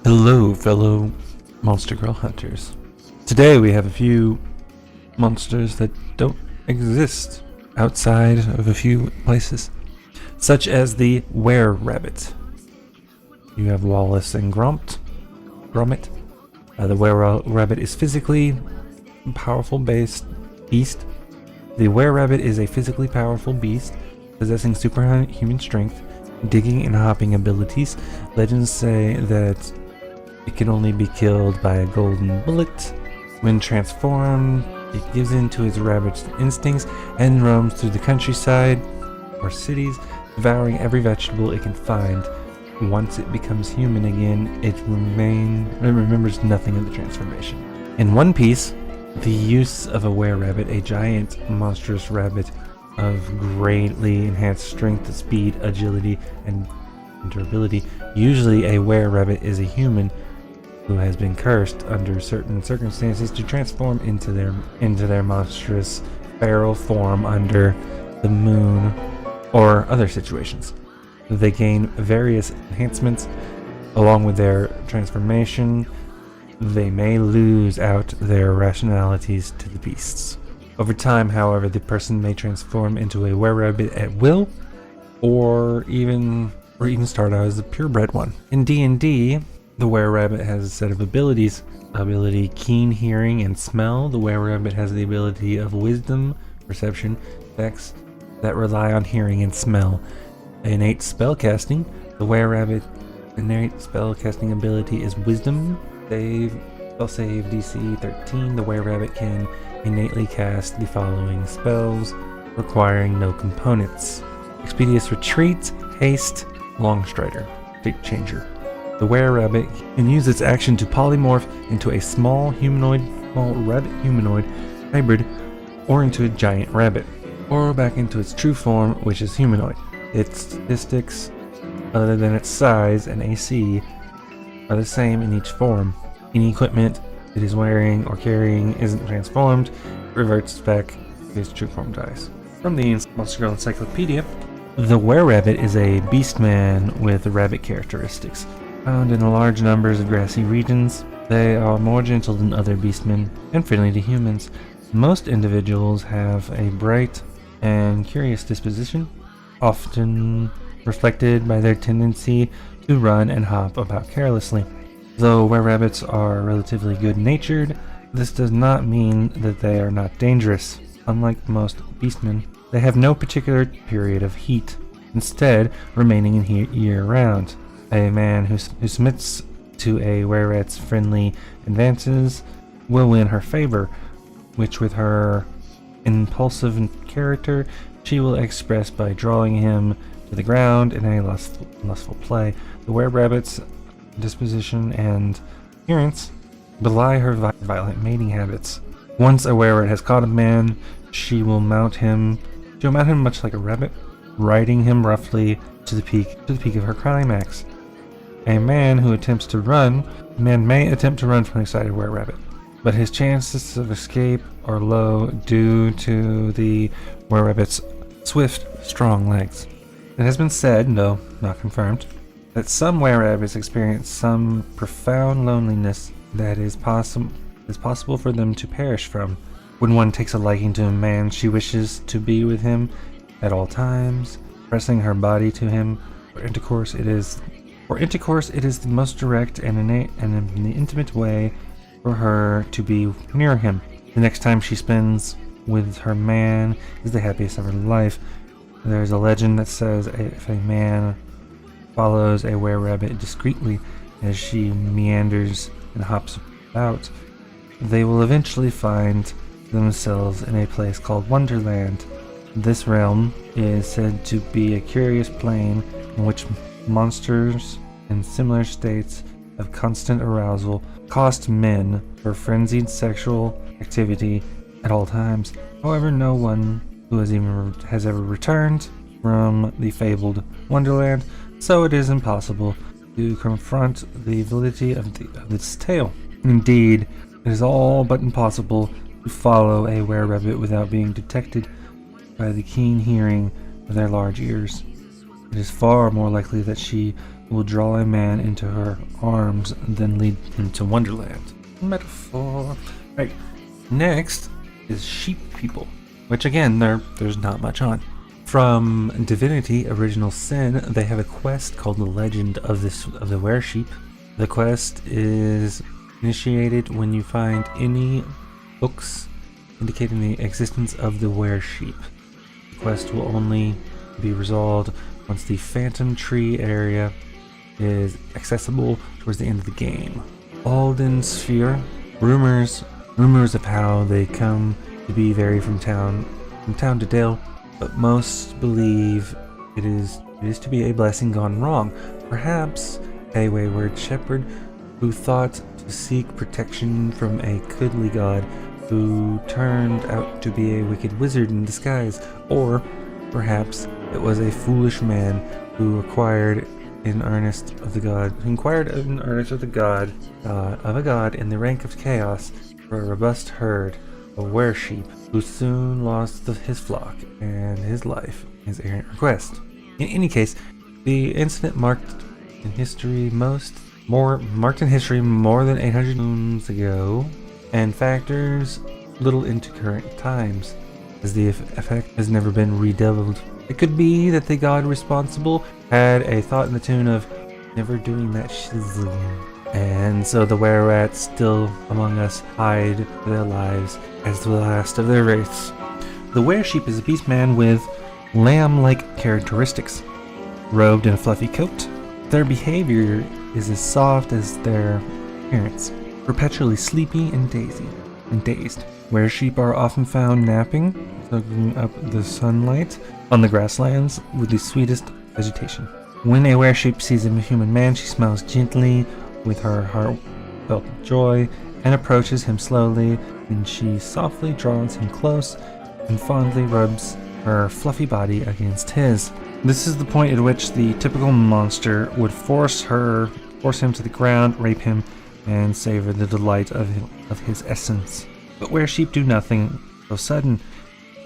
Hello, fellow Monster Girl hunters. Today we have a few monsters that don't exist outside of a few places, such as the were-rabbit. You have Wallace and Gromit. The were-rabbit is physically powerful beast. The were-rabbit is a physically powerful beast possessing superhuman strength, digging and hopping abilities. Legends say that it can only be killed by a golden bullet. When transformed, it gives in to its rabbit's instincts and roams through the countryside or cities, devouring every vegetable it can find. Once it becomes human again, it remembers nothing of the transformation. In One Piece, the use of a were-rabbit, a giant monstrous rabbit of greatly enhanced strength, speed, agility, and durability. Usually a were-rabbit is a human who has been cursed under certain circumstances to transform into their monstrous feral form under the moon or other situations. They gain various enhancements along with their transformation. They may lose out their rationalities to the beasts. Over time, however, the person may transform into a were-rabbit at will, or even start out as a purebred one. In D&D, the were-rabbit has a set of abilities. Ability keen hearing and smell. The were-rabbit has the ability of wisdom, perception, effects that rely on hearing and smell. Innate spellcasting. The were-rabbit innate spellcasting ability is wisdom. Spell save DC 13. The were-rabbit can innately cast the following spells, requiring no components: Expeditious Retreat, Haste, Longstrider, Fate Changer. The were-rabbit can use its action to polymorph into a small rabbit humanoid hybrid, or into a giant rabbit, or back into its true form, which is humanoid. Its statistics, other than its size and AC, are the same in each form. Any equipment it is wearing or carrying isn't transformed, it reverts back to its true form dies. From the Monster Girl Encyclopedia, the were-rabbit is a beastman with rabbit characteristics. Found in large numbers of grassy regions, they are more gentle than other beastmen and friendly to humans. Most individuals have a bright and curious disposition, often reflected by their tendency to run and hop about carelessly. Though were-rabbits are relatively good-natured, this does not mean that they are not dangerous. Unlike most beastmen, they have no particular period of heat, instead remaining in heat year-round. A man who submits to a were-rat's friendly advances will win her favor, which with her impulsive character she will express by drawing him to the ground in a lustful play. The were-rabbit's disposition and appearance belie her violent mating habits. Once a were-rat has caught a man, she will mount him much like a rabbit, riding him roughly to the peak of her climax. A man may attempt to run from an excited were-rabbit, but his chances of escape are low due to the were-rabbit's swift, strong legs. It has been said, though not confirmed, that some were-rabbits experience some profound loneliness that is possible for them to perish from. When one takes a liking to a man, she wishes to be with him at all times, pressing her body to him. For intercourse, it is the most direct and innate and in the intimate way for her to be near him. The next time she spends with her man is the happiest of her life. There's a legend that says if a man follows a were-rabbit discreetly as she meanders and hops about, they will eventually find themselves in a place called Wonderland. This realm is said to be a curious plane in which monsters in similar states of constant arousal cost men for frenzied sexual activity at all times. However, no one who has ever returned from the fabled Wonderland, so it is impossible to confront the validity of its tale. Indeed, it is all but impossible to follow a were-rabbit without being detected by the keen hearing of their large ears. it is far more likely that she will draw a man into her arms than lead him to Wonderland. Metaphor. Right. Next is sheep people, which again, there's not much on. From Divinity: Original Sin, they have a quest called the Legend of the Were-Sheep. The quest is initiated when you find any books indicating the existence of the Were-Sheep. The quest will only be resolved once the Phantom Tree area is accessible towards the end of the game. Alden Sphere. Rumors of how they come to be vary from town to dale, but most believe it is to be a blessing gone wrong. Perhaps a wayward shepherd who thought to seek protection from a goodly god who turned out to be a wicked wizard in disguise, or perhaps it was a foolish man who inquired in earnest of the god of a god in the rank of chaos for a robust herd of were-sheep, who soon lost his flock and his life in his errant request. In any case, the incident marked in history more than 800 moons ago, and factors little into current times, as the effect has never been redoubled. It could be that the god responsible had a thought in the tune of never doing that shizzle again. And so the were-rats still among us hide their lives as the last of their race. The were-sheep is a beastman with lamb-like characteristics. Robed in a fluffy coat, their behavior is as soft as their appearance, perpetually sleepy and dazed. Were-sheep are often found napping, soaking up the sunlight on the grasslands with the sweetest vegetation. When a were-sheep sees a human man, she smiles gently with her heartfelt joy and approaches him slowly, and she softly draws him close and fondly rubs her fluffy body against his. This is the point at which the typical monster would force him to the ground, rape him, and savor the delight of his essence. But were-sheep do nothing so sudden,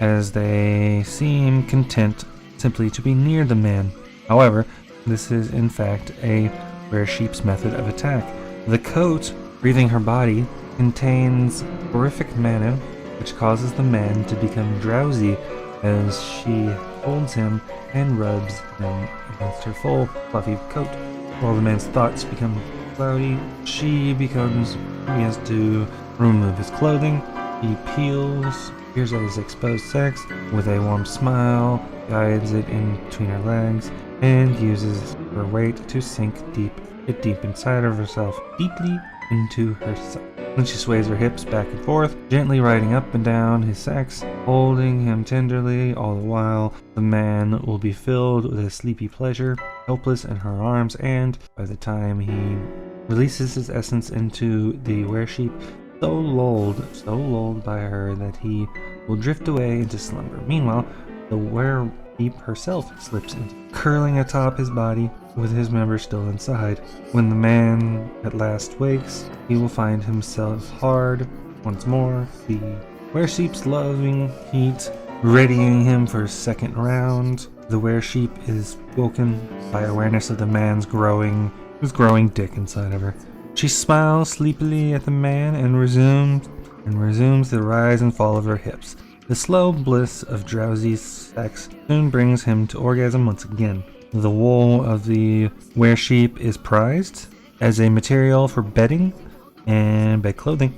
as they seem content simply to be near the man. However, this is in fact a were-sheep's method of attack. The coat breathing her body contains horrific mana, which causes the man to become drowsy as she holds him and rubs him against her full fluffy coat. While the man's thoughts become cloudy, he begins to remove his clothing. He peers at his exposed sex with a warm smile, guides it in between her legs, and uses her weight to sink deep inside of herself, deeply into herself. Then she sways her hips back and forth, gently riding up and down his sex, holding him tenderly. All the while, the man will be filled with a sleepy pleasure, helpless in her arms, and by the time he releases his essence into the were-sheep, so lulled by her that he will drift away into slumber. Meanwhile, the were-sheep herself slips in, curling atop his body with his members still inside. When the man at last wakes, he will find himself hard once more, the were-sheep's loving heat readying him for a second round. The were-sheep is woken by awareness of the man's growing dick inside of her. She smiles sleepily at the man and resumes the rise and fall of her hips. The slow bliss of drowsy sex soon brings him to orgasm once again. The wool of the were-sheep is prized as a material for bedding and bed clothing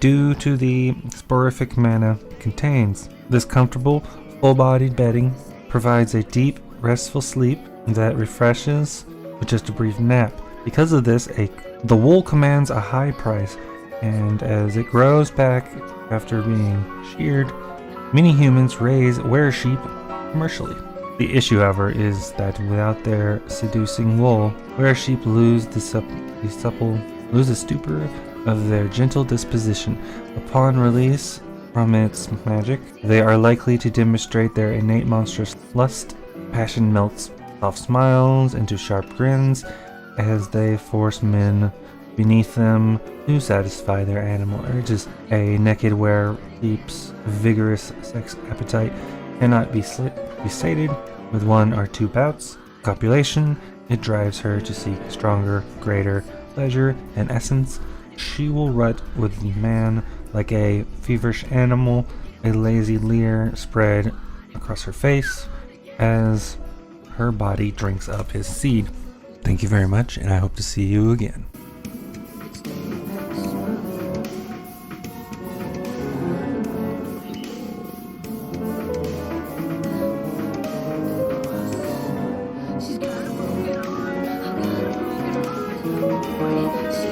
due to the sporific mana it contains. This comfortable, full-bodied bedding provides a deep, restful sleep that refreshes with just a brief nap. Because of this, the wool commands a high price, and as it grows back after being sheared, many humans raise were-sheep commercially. The issue, however, is that without their seducing wool, were-sheep lose the stupor of their gentle disposition. Upon release from its magic, they are likely to demonstrate their innate monstrous lust. Passion melts soft smiles into sharp grins as they force men beneath them to satisfy their animal urges. A naked were-sheep's vigorous sex appetite cannot be sated with one or two bouts. copulation, it drives her to seek stronger, greater pleasure and essence. She will rut with the man like a feverish animal, a lazy leer spread across her face as her body drinks up his seed. Thank you very much, and I hope to see you again. She's got a broken arm, I got a broken heart.